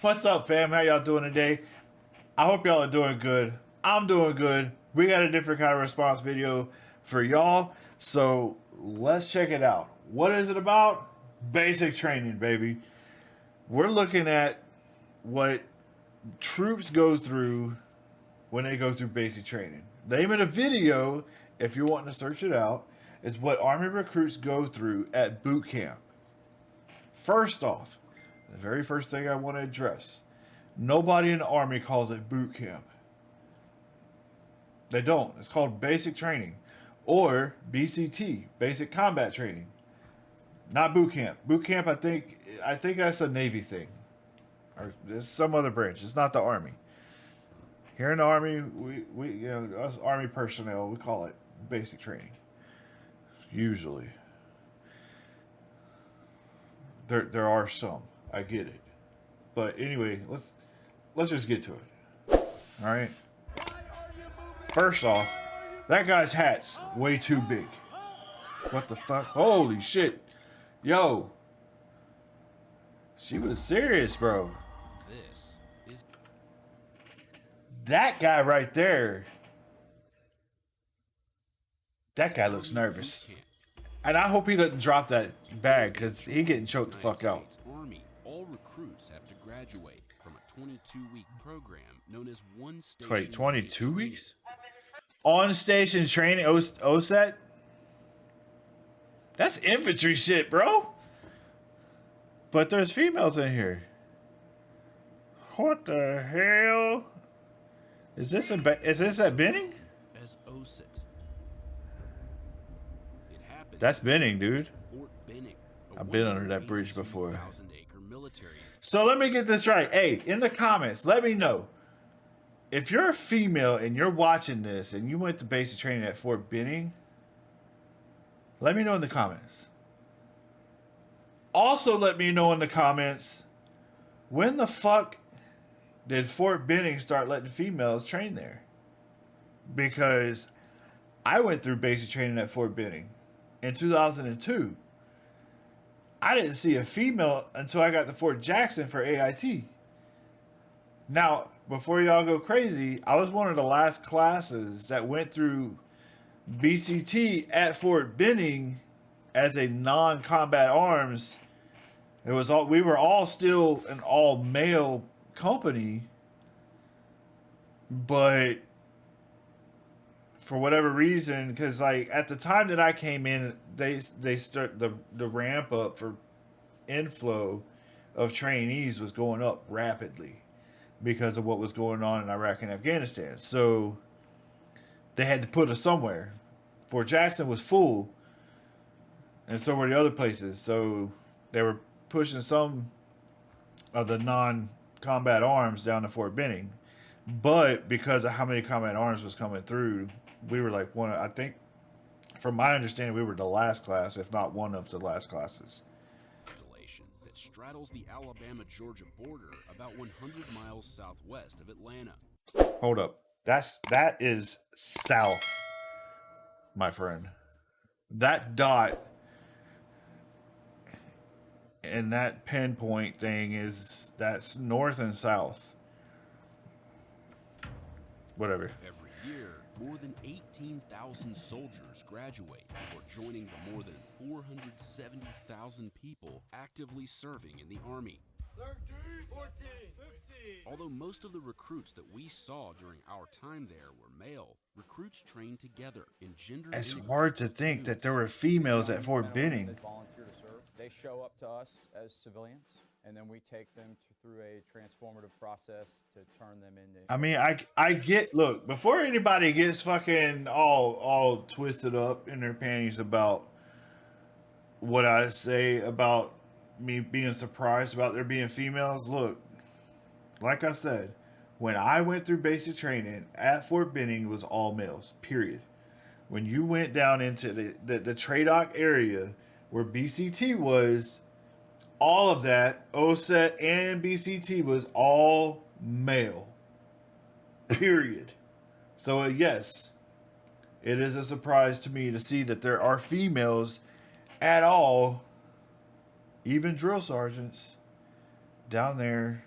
What's up, fam? How y'all doing today? I hope y'all are doing good. I'm doing good. We got a different kind of response video for y'all. So let's check it out. What is it about? Basic training, baby. We're looking at what troops go through when they go through basic training. The name of the video, if you're wanting to search it out, is what Army recruits go through at boot camp. First off, the very first thing I want to address, nobody in the Army calls it boot camp. They don't. It's called basic training or BCT, basic combat training. Not boot camp. Boot camp, I think that's a Navy thing. Or it's some other branch. It's not the Army. Here in the Army, we you know, us Army personnel, we call it basic training. Usually. There are some. I get it. But anyway, let's just get to it. Alright? First off, that guy's hat's way too big. What the fuck? Holy shit. Yo. She was serious, bro. That guy right there. That guy looks nervous. And I hope he doesn't drop that bag because he getting choked the fuck out. Army, all recruits have to graduate from a 22-week program known as One Station. Wait, 22 weeks? On station training, OSET? That's infantry shit, bro. But there's females in here. What the hell? Is this at Benning? As OSET. It happened. That's Benning, dude. Fort Benning. I've been under that bridge before. 182,000-acre military. So let me get this right. Hey, in the comments, let me know. If you're a female and you're watching this and you went to basic training at Fort Benning, let me know in the comments. Also, let me know in the comments, when the fuck did Fort Benning start letting females train there? Because I went through basic training at Fort Benning in 2002. I didn't see a female until I got to Fort Jackson for AIT. Now, before y'all go crazy, I was one of the last classes that went through BCT at Fort Benning as a non-combat arms. We were all still an all-male company, but for whatever reason, because like at the time that I came in, they start the ramp up for inflow of trainees was going up rapidly because of what was going on in Iraq and Afghanistan. So they had to put us somewhere. Fort Jackson was full, and so were the other places. So they were pushing some of the non-combat arms down to Fort Benning. But because of how many combat arms was coming through, we were like I think, from my understanding, we were the last class, if not one of the last classes. That straddles the Alabama-Georgia border about 100 miles southwest of Atlanta. Hold up. That is south, my friend. That dot and that pinpoint thing that's north and south. Whatever. Every year, more than 18,000 soldiers graduate before joining the more than 470,000 people actively serving in the Army. 13, 14, 15. Although most of the recruits that we saw during our time there were male, recruits trained together in gender. It's hard to think that there were females at Fort Benning. That volunteer to serve. They show up to us as civilians, and then we take them through a transformative process to turn them into. I mean, I get. Look, before anybody gets fucking all twisted up in their panties about what I say about me being surprised about there being females. Look, like I said, when I went through basic training at Fort Benning, it was all males. Period. When you went down into the TRADOC area where BCT was, all of that, OSET and BCT was all male. Period. So yes, it is a surprise to me to see that there are females at all, even drill sergeants, down there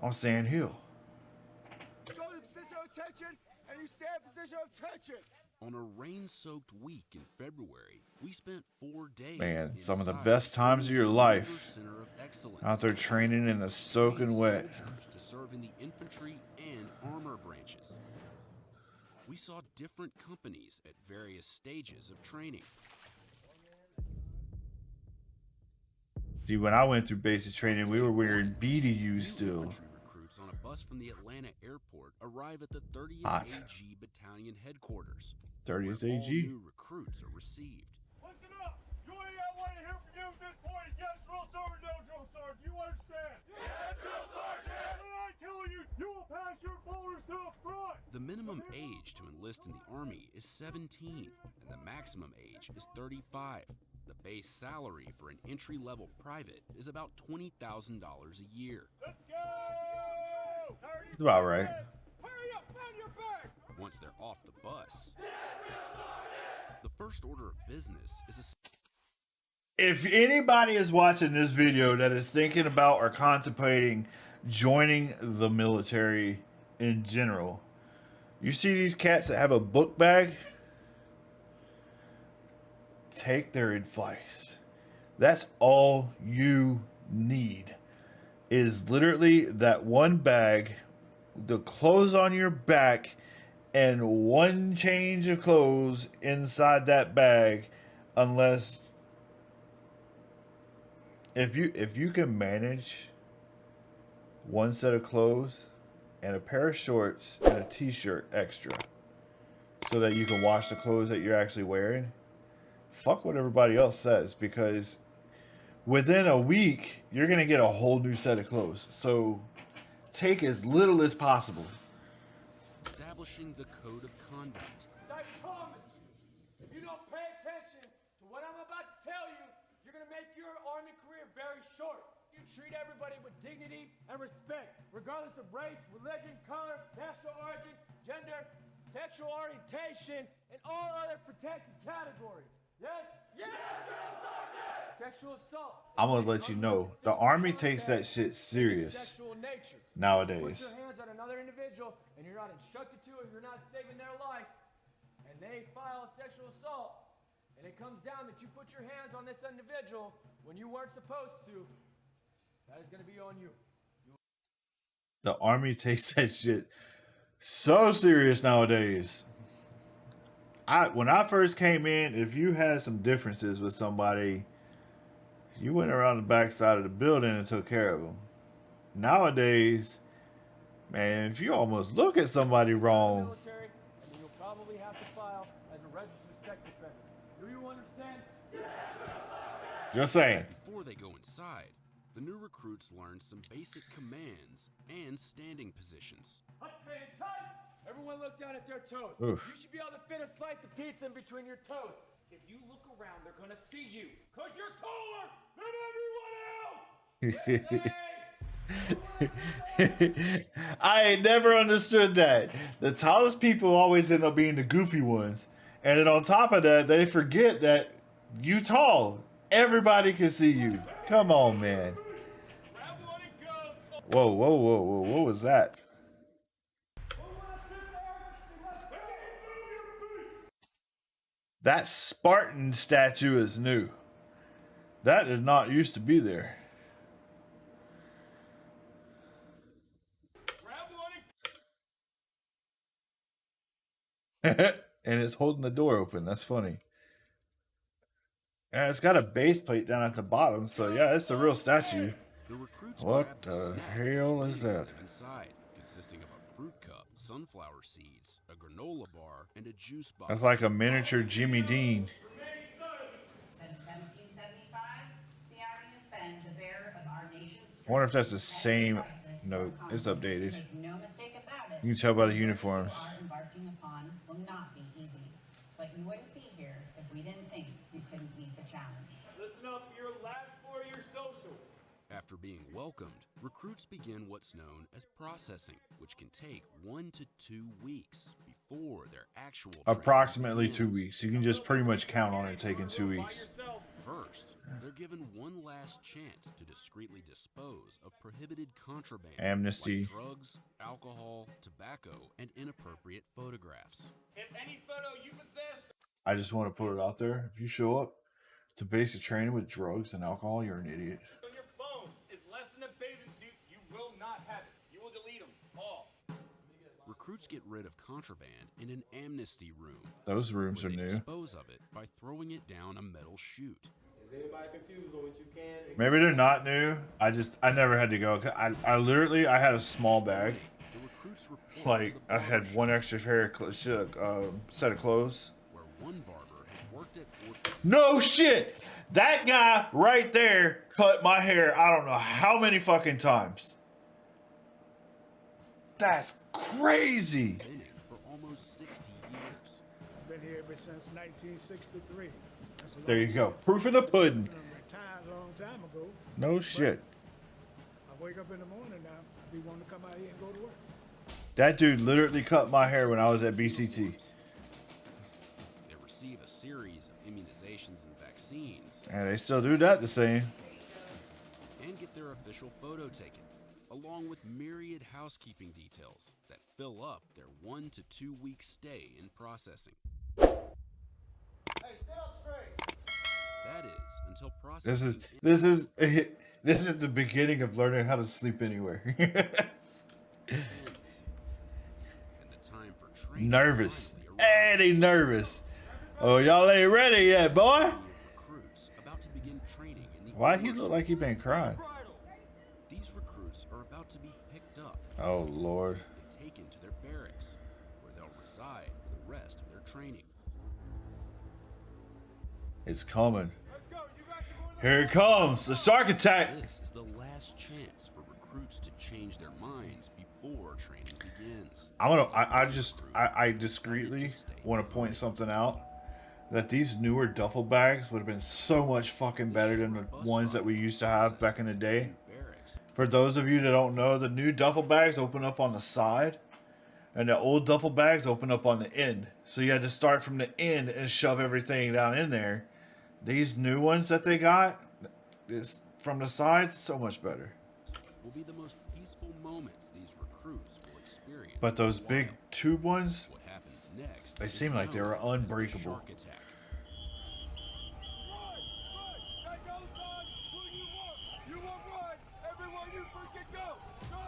on Sand Hill. Go to the position of attention, and you stay in position of attention. On a rain-soaked week in February, we spent 4 days. Man, some of the inside best times of your Stone's life Maneuver Center of Excellence, out there training in the soaking trained wet. soldiers to serve in the infantry and armor branches. We saw different companies at various stages of training. See, when I went through basic training, we were wearing BDUs New still. infantry recruits on a bus from the Atlanta airport arrive at the 30th Hot. AG Battalion headquarters. 30th where all AG. new recruits are received. Listen up. You ain't got one to hear from you at this point. Is yes, drill sergeant, no drill sergeant. You understand? Yes, drill sergeant. What I tell you, you will pass your folders to the front. The minimum age to enlist in the Army is 17, and the maximum age is 35. The base salary for an entry-level private is about $20,000 a year. Let's go. It's about right. Hurry up, find your bag. Once they're off the bus, the first order of business is a If anybody is watching this video that is thinking about or contemplating joining the military in general, you see these cats that have a book bag? Take their advice. That's all you need, is literally that one bag, the clothes on your back, and one change of clothes inside that bag. Unless if you can manage one set of clothes and a pair of shorts and a t-shirt extra so that you can wash the clothes that you're actually wearing, fuck what everybody else says, because within a week you're gonna get a whole new set of clothes. So take as little as possible. establishing the code of conduct. I promise, if you don't pay attention to what I'm about to tell you, you're gonna make your Army career very short. You treat everybody with dignity and respect, regardless of race, religion, color, national origin, gender, sexual orientation, and all other protected categories. Yes? Yes, sexual assault. I'm gonna let you know, the Army takes that shit serious Sexual nature. Put nowadays. your hands on another individual and you're not instructed to, and you're not saving their life, and they file a sexual assault, and it comes down that you put your hands on this individual when you weren't supposed to, that is going to be on you. The Army takes that shit so serious nowadays. When I first came in, if you had some differences with somebody, you went around the backside of the building and took care of them. Nowadays, man, if you almost look at somebody wrong, Military, and then you'll probably have to file as a registered sex offender. Do you understand? just saying. Before they go inside, the new recruits learn some basic commands and standing positions. Hut train tight. Everyone look down at their toes. Oof. You should be able to fit a slice of pizza in between your toes. If you look around, they're gonna see you, cause you're taller than everyone else. I ain't never understood that. The tallest people always end up being the goofy ones. And then on top of that, they forget that you tall. Everybody can see you. Come on, man. Grab one and go. Whoa, whoa, whoa, whoa. What was that? That Spartan statue is new. That did not used to be there. Grab one and And it's holding the door open. That's funny. And it's got a base plate down at the bottom, so yeah, it's a real statue. The recruits What grab the snack hell which is they that? have inside, consisting of a fruit cup, sunflower seeds, a granola bar, and a juice box. That's like a miniature Jimmy Dean. Since 1775, the Army has been the bearer of our nation's I wonder if that's the strength same and crisis note. economy. It's updated. Make no mistake about it. You can tell by the what you uniforms. are embarking upon will not be easy, but you wouldn't be here if we didn't think you couldn't meet the challenge. listen up. Your last 4 year social. After being welcomed, recruits begin what's known as processing, which can take 1 to 2 weeks before their actual training Approximately 2 begins. weeks. You can just pretty much count on it taking 2 By weeks. yourself. First, they're given one last chance to discreetly dispose of prohibited contraband Amnesty. like drugs, alcohol, tobacco, and inappropriate photographs. If any photo you possess I just want to put it out there. If you show up to basic training with drugs and alcohol, you're an idiot. on your phone is less than a bathing suit, you will not have it. You will delete them all. Recruits get rid of contraband in an amnesty room. Those rooms where are they new. dispose of it by throwing it down a metal chute. Is anybody confused on what you can and Maybe they're not new. I never had to go. I literally had a small bag. The recruits report Like to the I had barber one shop, extra set of clothes. where one barber has worked at for No shit. That guy right there cut my hair. I don't know how many fucking times. That's crazy. Benning for almost 60 years. Been here ever since 1963. That's a There long you go. time. Proof of the pudding. I retired a long time ago. No shit. I wake up in the morning now. I be wanting to come out here and go to work. That dude literally cut my hair when I was at BCT. They receive a series of immunizations and vaccines And they still do that the same. and get their official photo taken, along with myriad housekeeping details that fill up their 1 to 2 week stay in processing. That is until processing This is the beginning of learning how to sleep anywhere. ends. And the time for training Nervous. finally arrives. Eddie nervous. Oh, y'all ain't ready yet, boy. Recruits about to begin training in the Why he armor look like he been crying? These recruits are about to be picked up Oh Lord. and taken to their barracks, where they'll reside for the rest of their training. It's coming. Here it comes. The shark attack. This is the last chance for recruits to change their minds before training begins. I discreetly want to point something out. That these newer duffel bags would have been so much fucking better than the ones that we used to have back in the day. Barracks. For those of you that don't know, the new duffel bags open up on the side, and the old duffel bags open up on the end. So you had to start from the end and shove everything down in there. These new ones that they got is from the side, so much better. Will be the most peaceful moments these recruits will experience. But those in a big while. tube ones, What happens next? They is seem like they were known as the unbreakable. Shark attack. That goes on who you want. You want run. Everyone you freaking go. Go.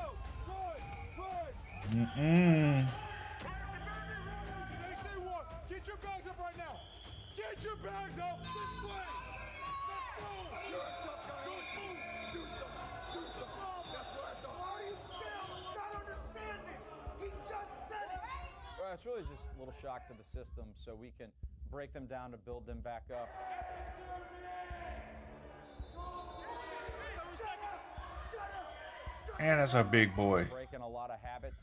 Run. Mm-mm. They say what? Get your bags up right now. Get your bags up. This way. Let's go. You're a tough guy. Go boom. Do something. Do something. That's what I thought. Why are you still not understanding? He just said it. Well, it's really just a little shock to the system so we can break them down to build them back up. And that's a big boy. Breaking a lot of habits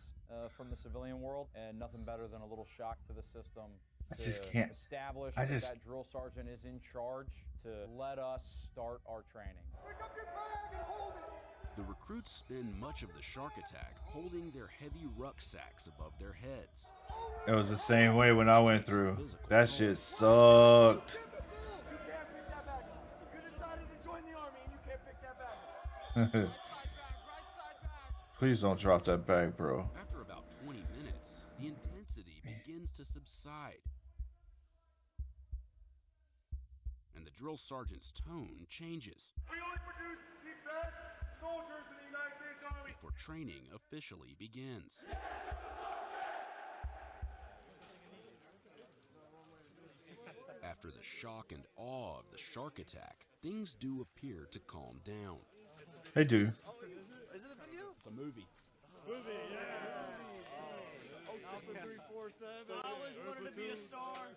from the civilian world, and nothing better than a little shock to the system. I to just can't- establish I that just- that drill sergeant is in charge to let us start our training. Pick up your bag and hold it. The recruits spend much of the shark attack holding their heavy rucksacks above their heads. It was the same way when I went through. That shit sucked. You can't pick that bag up. You decided to join the army and you can't pick that bag up. Please don't drop that bag, bro. After about 20 minutes, the intensity begins to subside. And the drill sergeant's tone changes We only produce the best soldiers in the United States Army. before training officially begins. After the shock and awe of the shark attack, things do appear to calm down. They do. It's a movie.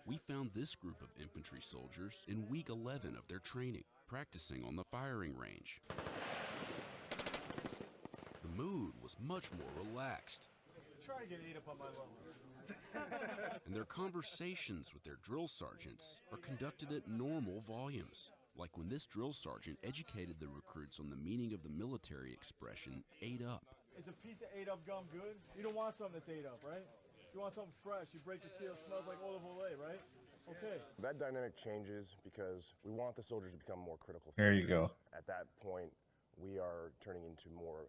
We found this group of infantry soldiers in week 11 of their training, practicing on the firing range. The mood was much more relaxed, Try to get ate up on my lower. and their conversations with their drill sergeants are conducted at normal volumes, like when this drill sergeant educated the recruits on the meaning of the military expression "ate up." Is a piece of ate up gum good? You don't want something that's ate up, right? You want something fresh. You break the seal, it smells like olive oil, right? Okay. That dynamic changes because we want the soldiers to become more critical There you thinkers. go. At that point, we are turning into more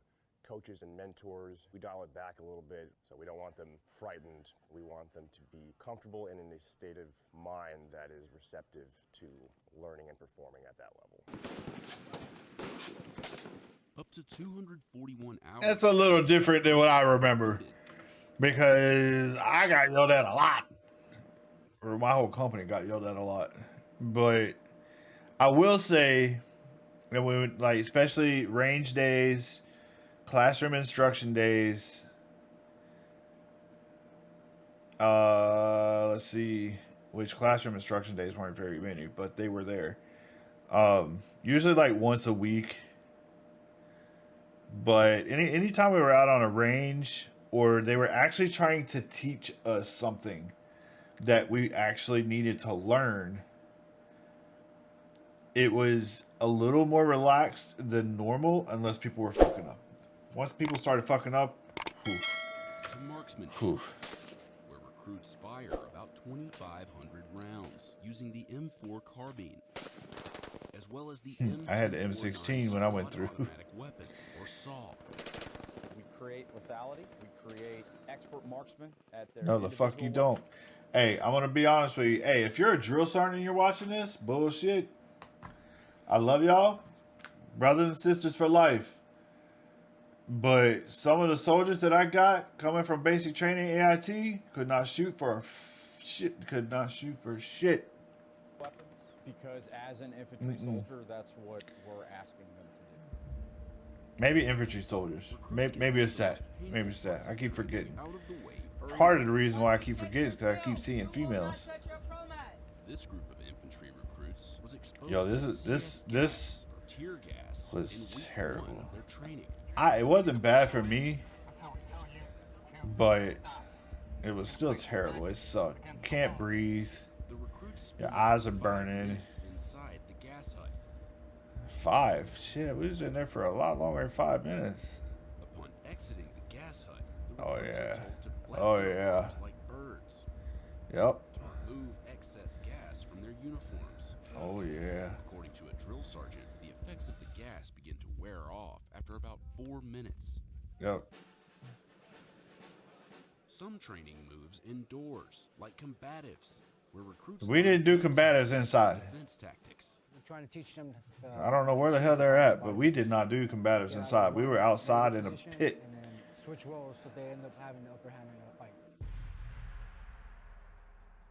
coaches and mentors. We dial it back a little bit, so we don't want them frightened. We want them to be comfortable and in a state of mind that is receptive to learning and performing at that level. Up to 241 hours. That's a little different than what I remember, because I got yelled at a lot, or my whole company got yelled at a lot. But I will say that when, like, especially range days, classroom instruction days, let's see, which classroom instruction days weren't very many, but they were there. Usually like once a week. But anytime we were out on a range, or they were actually trying to teach us something that we actually needed to learn, it was a little more relaxed than normal, unless people were fucking up. Once people started fucking up, whew, To marksmanship, whew. where recruits fire about 2,500 rounds using the M4 carbine, as well as the M249 I had the M16 when I went through. automatic weapon, or SAW. We create lethality. We create expert marksmen at their No, the fuck you individual don't. Hey, I'm gonna be honest with you. Hey, if you're a drill sergeant and you're watching this, bullshit. I love y'all, brothers and sisters for life. But some of the soldiers that I got coming from basic training AIT could not shoot for shit. Could not shoot for shit. weapons, because as an infantry soldier, that's what we're asking them to do. Maybe infantry soldiers. Maybe it's that. Maybe it's that. I keep forgetting. Out of the way early. Part of the reason why I keep forgetting is because I keep seeing females. This group of infantry recruits was exposed Yo, to this CS gas or tear gas was in week terrible. 1 of their training. It wasn't bad for me, but it was still terrible. It sucked. You can't breathe. The recruits Your spent eyes are 5 burning. minutes inside the gas hut. 5. Shit, we was in there for a lot longer than 5 minutes. Upon exiting the gas hut, the Oh, recruits are yeah. told to flap Oh, their yeah. arms like birds Yep. to remove excess gas from their uniforms. Oh, yeah. According to a drill sergeant, the effects of the gas begin to wear off after about 4 minutes. Yep. Some training moves indoors, like combatives, where recruits We didn't do combatives inside. defense tactics. We're trying to teach them. I don't know where the hell they're at, but we did not do combatives inside. We were outside in a pit. And then switch roles so they end up having the upper hand in a fight.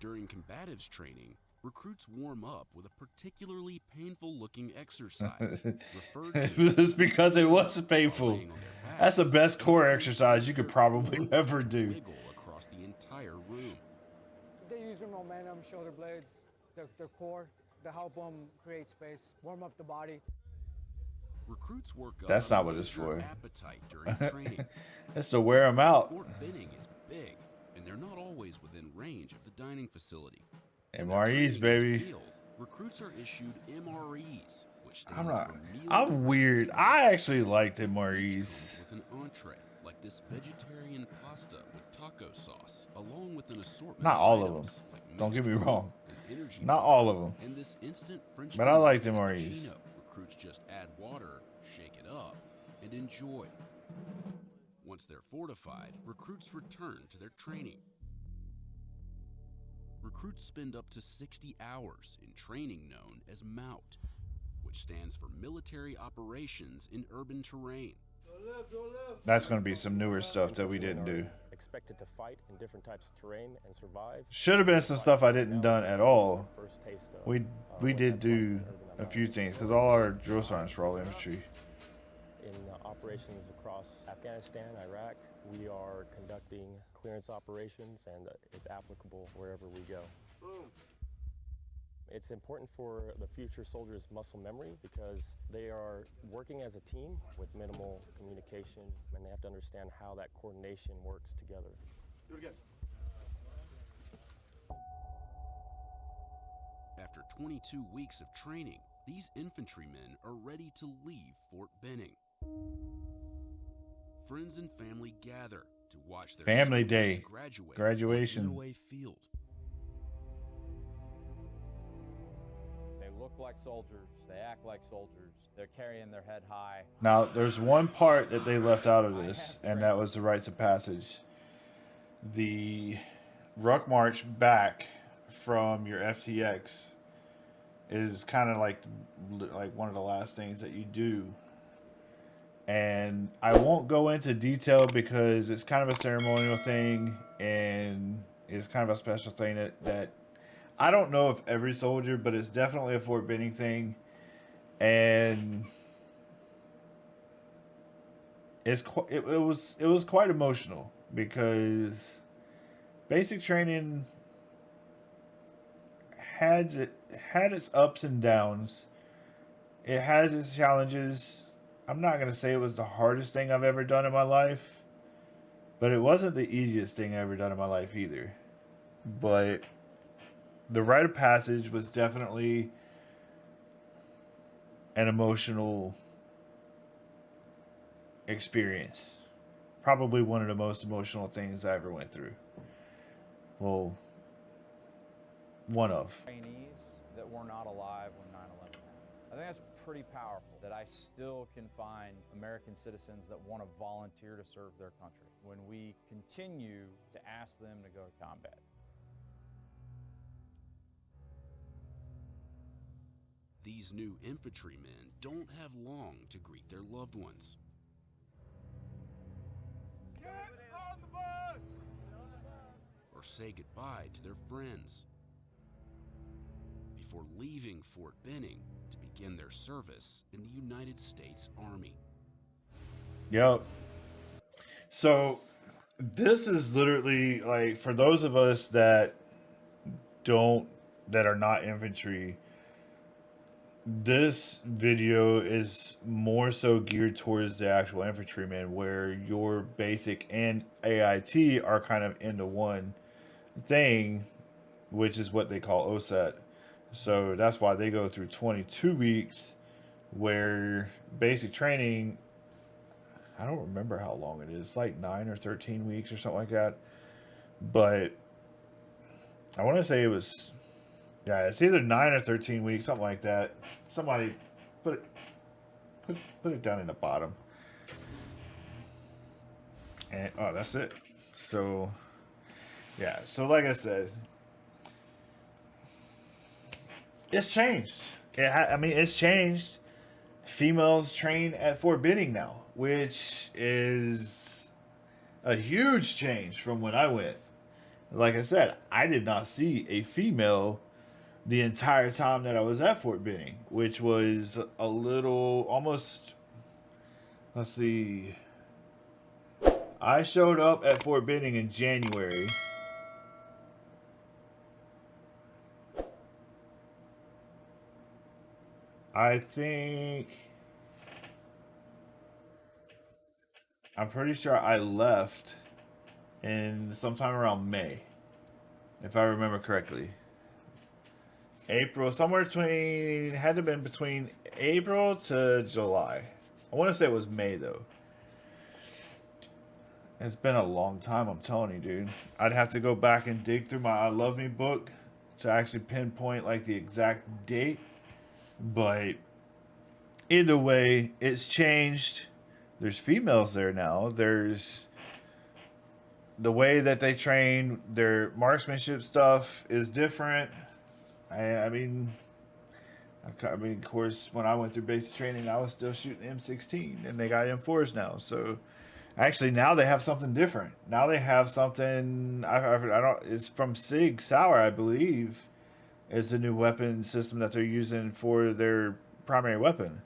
During combatives training, recruits warm up with a particularly painful-looking exercise referred to It's because it was painful. laying on their That's the backs. best core exercise you could probably ever do. Wiggle across the entire room. They use their momentum, shoulder blades, their core to help them create space, warm up the body. Recruits work up That's a not what it's major for. appetite during training. It's to wear them out. Fort Benning is big, and they're not always within range of the dining facility. When they're MREs, training in the baby. field, recruits are issued MREs, which stands I'm not. for meal I'm weird. replacement. I actually liked Each MREs. comes with an entree, like this vegetarian pasta with taco sauce, along with an assortment Not all of items, them. like Don't get me mixed wrong. fruit and energy Not drink, all of them. and this instant French But I liked vanilla MREs. cappuccino. Recruits just add water, shake it up, and enjoy. Once they're fortified, recruits return to their training. Recruits spend up to 60 hours in training known as MOUT, which stands for Military Operations in Urban Terrain. That's going to be some newer stuff that we didn't do. Expected to fight in different types of terrain and survive. Should have been some stuff I didn't done at all. First taste of, We what did that's like do in urban a few environment. things because all our drill sergeants were all infantry. In operations across Afghanistan, Iraq, we are conducting clearance operations, and it's applicable wherever we go. It's important for the future soldiers' muscle memory because they are working as a team with minimal communication, and they have to understand how that coordination works together. Do it again. After 22 weeks of training, these infantrymen are ready to leave Fort Benning. Friends and family gather to watch their Family soldiers day. graduate Graduation. on Midway Field. look like soldiers, they act like soldiers, they're carrying their head high. Now, there's one part that they left out of this, and that was the rites of passage. The ruck march back from your FTX is kind of like one of the last things that you do. And I won't go into detail because it's kind of a ceremonial thing, and it's kind of a special thing that I don't know if every soldier, but it's definitely a Fort Benning thing. And it was quite emotional because basic training had its ups and downs. It has its challenges. I'm not going to say it was the hardest thing I've ever done in my life, but it wasn't the easiest thing I've ever done in my life either. But the rite of passage was definitely an emotional experience. Probably one of the most emotional things I ever went through. Well, one of. Trainees that were not alive when 9/11 happened. I think that's pretty powerful that I still can find American citizens that want to volunteer to serve their country when we continue to ask them to go to combat. These new infantrymen don't have long to greet their loved ones. Get on the bus! Or say goodbye to their friends before leaving Fort Benning to begin their service in the United States Army. Yep. So this is literally like, for those of us that are not infantry, this video is more so geared towards the actual infantryman, where your basic and AIT are kind of into one thing, which is what they call OSET. So that's why they go through 22 weeks, where basic training, I don't remember how long it is, like 9 or 13 weeks or something like that. But I want to say it was, yeah, it's either 9 or 13 weeks, something like that. Somebody put it down in the bottom. And oh, that's it. So yeah, so like I said, it's changed. It's changed. Females train at Fort Benning now, which is a huge change from when I went. Like I said, I did not see a female the entire time that I was at Fort Benning, which was a little, almost, let's see. I showed up at Fort Benning in January. I'm pretty sure I left in sometime around May, if I remember correctly. April, somewhere between, had to have been between April to July. I want to say it was May though. It's been a long time, I'm telling you, dude. I'd have to go back and dig through my I Love Me book to actually pinpoint like the exact date. But either way, it's changed. There's females there now. There's the way that they train, their marksmanship stuff is different. I mean, of course, when I went through basic training, I was still shooting M16, and they got M4s now. So, actually, now they have something different. Now they have something. I don't. It's from Sig Sauer, I believe, is the new weapon system that they're using for their primary weapon.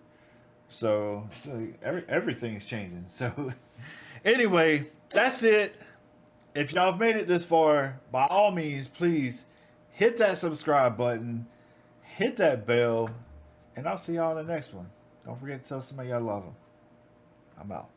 So everything's changing. So, anyway, that's it. If y'all have made it this far, by all means, please hit that subscribe button, hit that bell, and I'll see y'all in the next one. Don't forget to tell somebody y'all love them. I'm out.